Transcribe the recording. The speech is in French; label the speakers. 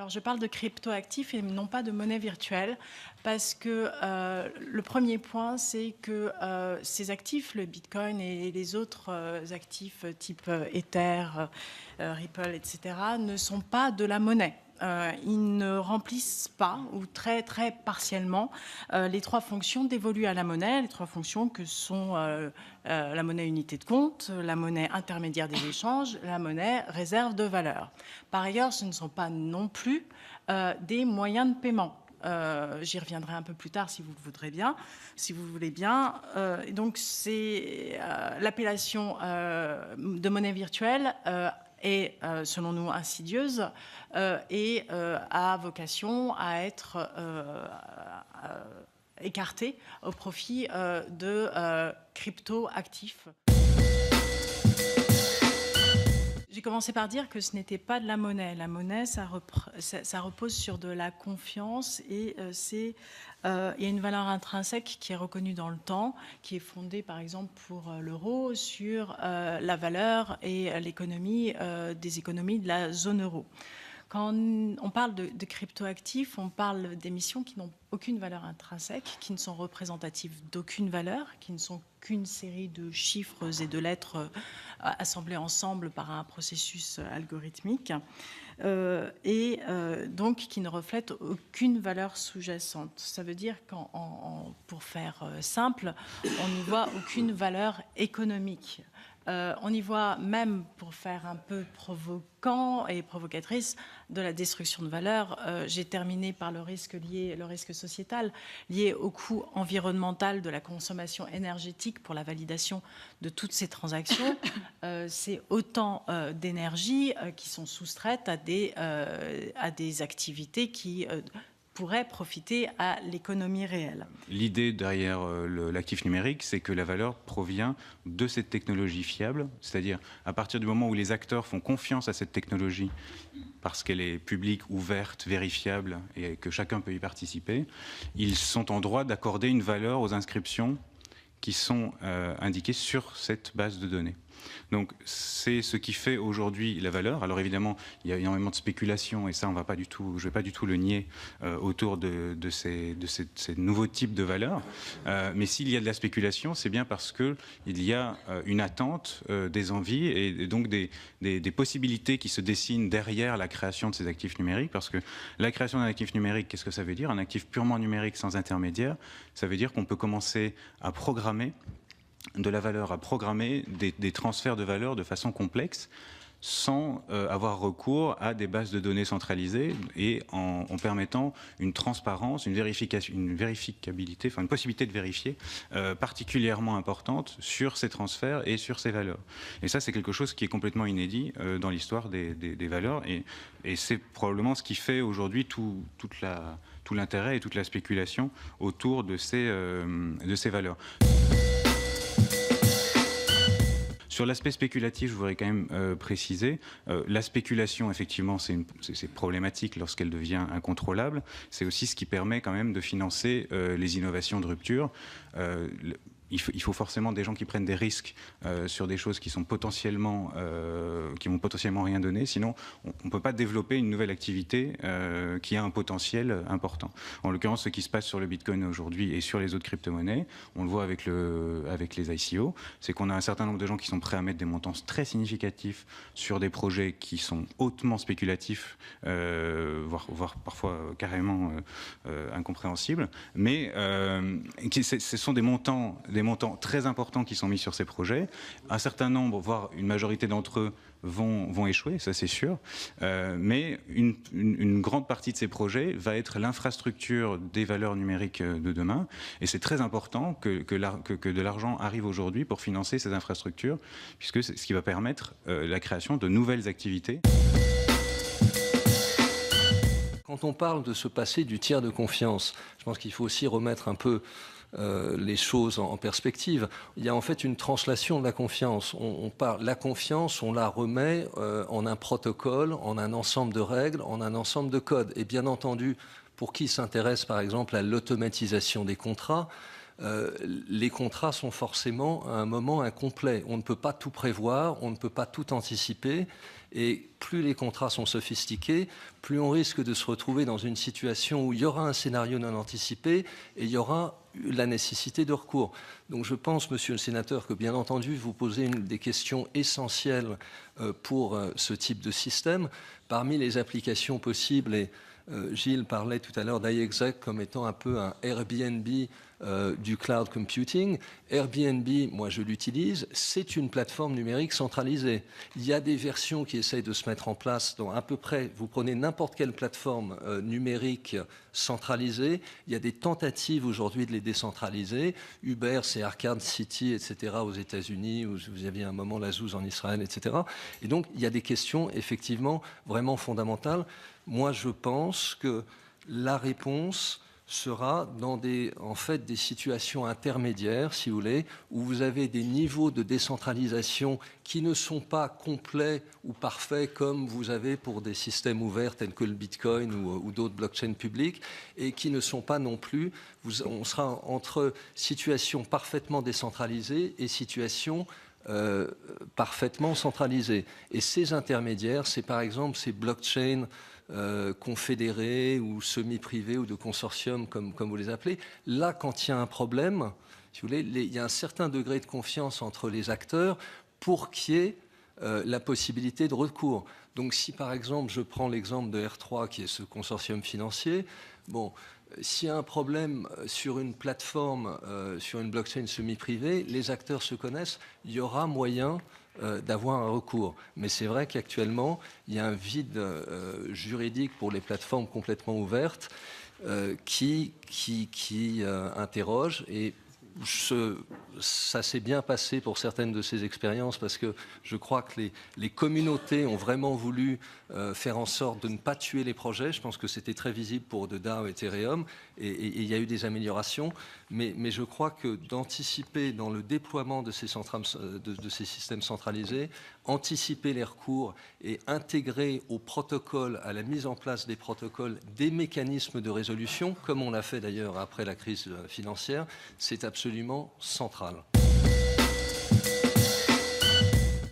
Speaker 1: Alors, je parle de cryptoactifs et non pas de monnaie virtuelle, parce que le premier point, c'est que ces actifs, le Bitcoin et les autres actifs type Ether, Ripple, etc., ne sont pas de la monnaie. Ils ne remplissent pas, ou très très partiellement, les trois fonctions dévolues à la monnaie, les trois fonctions que sont la monnaie unité de compte, la monnaie intermédiaire des échanges, la monnaie réserve de valeur. Par ailleurs, ce ne sont pas non plus des moyens de paiement. J'y reviendrai un peu plus tard si vous le voudrez bien, si vous voulez bien. Donc c'est l'appellation de monnaie virtuelle est, selon nous, insidieuse et a vocation à être écartée au profit de crypto-actifs. J'ai commencé par dire que ce n'était pas de la monnaie. La monnaie, ça repose sur de la confiance et il y a une valeur intrinsèque qui est reconnue dans le temps, qui est fondée, par exemple, pour l'euro, sur la valeur et l'économie des économies de la zone euro. Quand on parle de cryptoactifs, on parle d'émissions qui n'ont aucune valeur intrinsèque, qui ne sont représentatives d'aucune valeur, qui ne sont qu'une série de chiffres et de lettres assemblés ensemble par un processus algorithmique, donc qui ne reflètent aucune valeur sous-jacente. Ça veut dire pour faire simple, on n'y voit aucune valeur économique. On y voit même, pour faire un peu provoquant et provocatrice, de la destruction de valeur. J'ai terminé par le risque sociétal lié au coût environnemental de la consommation énergétique pour la validation de toutes ces transactions. C'est autant d'énergie qui sont soustraites à des activités qui pourrait profiter à l'économie réelle.
Speaker 2: L'idée derrière l'actif numérique, c'est que la valeur provient de cette technologie fiable, c'est-à-dire à partir du moment où les acteurs font confiance à cette technologie, parce qu'elle est publique, ouverte, vérifiable et que chacun peut y participer, ils sont en droit d'accorder une valeur aux inscriptions qui sont indiquées sur cette base de données. Donc c'est ce qui fait aujourd'hui la valeur. Alors évidemment, il y a énormément de spéculation et ça, je ne vais pas du tout le nier autour de ces nouveaux types de valeurs. Mais s'il y a de la spéculation, c'est bien parce qu'il y a une attente, des envies et donc des possibilités qui se dessinent derrière la création de ces actifs numériques. Parce que la création d'un actif numérique, qu'est-ce que ça veut dire? Un actif purement numérique sans intermédiaire, ça veut dire qu'on peut commencer à programmer de la valeur, à programmer des transferts de valeur de façon complexe sans avoir recours à des bases de données centralisées et en permettant une transparence, une vérificabilité, enfin une possibilité de vérifier particulièrement importante sur ces transferts et sur ces valeurs. Et ça, c'est quelque chose qui est complètement inédit dans l'histoire des valeurs et c'est probablement ce qui fait aujourd'hui tout l'intérêt et toute la spéculation autour de ces valeurs. Sur l'aspect spéculatif, je voudrais quand même préciser, la spéculation, effectivement, c'est problématique lorsqu'elle devient incontrôlable. C'est aussi ce qui permet quand même de financer les innovations de rupture. Il faut forcément des gens qui prennent des risques sur des choses qui vont potentiellement rien donner. Sinon, on ne peut pas développer une nouvelle activité qui a un potentiel important. En l'occurrence, ce qui se passe sur le Bitcoin aujourd'hui et sur les autres crypto-monnaies, on le voit avec les ICO, c'est qu'on a un certain nombre de gens qui sont prêts à mettre des montants très significatifs sur des projets qui sont hautement spéculatifs, voire parfois carrément incompréhensibles. Mais ce sont des montants très importants qui sont mis sur ces projets. Un certain nombre, voire une majorité d'entre eux, vont échouer, ça c'est sûr. Mais une grande partie de ces projets va être l'infrastructure des valeurs numériques de demain. Et c'est très important que de l'argent arrive aujourd'hui pour financer ces infrastructures, puisque c'est ce qui va permettre la création de nouvelles activités.
Speaker 3: Quand on parle de se passer du tiers de confiance, je pense qu'il faut aussi remettre un peu les choses en perspective. Il y a en fait une translation de la confiance. La confiance, on la remet en un protocole, en un ensemble de règles, en un ensemble de codes. Et bien entendu, pour qui s'intéresse par exemple à l'automatisation des contrats, les contrats sont forcément à un moment incomplet. On ne peut pas tout prévoir, on ne peut pas tout anticiper. Et plus les contrats sont sophistiqués, plus on risque de se retrouver dans une situation où il y aura un scénario non anticipé et il y aura la nécessité de recours. Donc je pense, monsieur le sénateur, que bien entendu, vous posez des questions essentielles pour ce type de système. Parmi les applications possibles, et Gilles parlait tout à l'heure d'iExec comme étant un peu un Airbnb du cloud computing. Airbnb, moi je l'utilise, c'est une plateforme numérique centralisée. Il y a des versions qui essayent de se mettre en place dans à peu près, vous prenez n'importe quelle plateforme numérique centralisée, il y a des tentatives aujourd'hui de les décentraliser. Uber, c'est Arcade City, etc. aux États-Unis, où vous aviez un moment la Zouz en Israël, etc. Et donc il y a des questions effectivement vraiment fondamentales. Moi je pense que la réponse sera dans des situations intermédiaires, si vous voulez, où vous avez des niveaux de décentralisation qui ne sont pas complets ou parfaits comme vous avez pour des systèmes ouverts tels que le Bitcoin ou d'autres blockchains publiques, et qui ne sont pas non plus, on sera entre situations parfaitement décentralisées et situations parfaitement centralisées. Et ces intermédiaires, c'est par exemple ces blockchains confédérés ou semi-privés ou de consortiums, comme vous les appelez. Là, quand il y a un problème, si vous voulez, il y a un certain degré de confiance entre les acteurs pour qu'il y ait la possibilité de recours. Donc si par exemple, je prends l'exemple de R3, qui est ce consortium financier, bon, s'il y a un problème sur une plateforme, sur une blockchain semi-privée, les acteurs se connaissent, il y aura moyen d'avoir un recours. Mais c'est vrai qu'actuellement, il y a un vide juridique pour les plateformes complètement ouvertes qui interroge. Et ça s'est bien passé pour certaines de ces expériences parce que je crois que les communautés ont vraiment voulu faire en sorte de ne pas tuer les projets. Je pense que c'était très visible pour DAO et Ethereum et il y a eu des améliorations. Mais je crois que d'anticiper dans le déploiement de ces systèmes centralisés, anticiper les recours et intégrer au protocole, à la mise en place des protocoles, des mécanismes de résolution, comme on l'a fait d'ailleurs après la crise financière, c'est absolument central.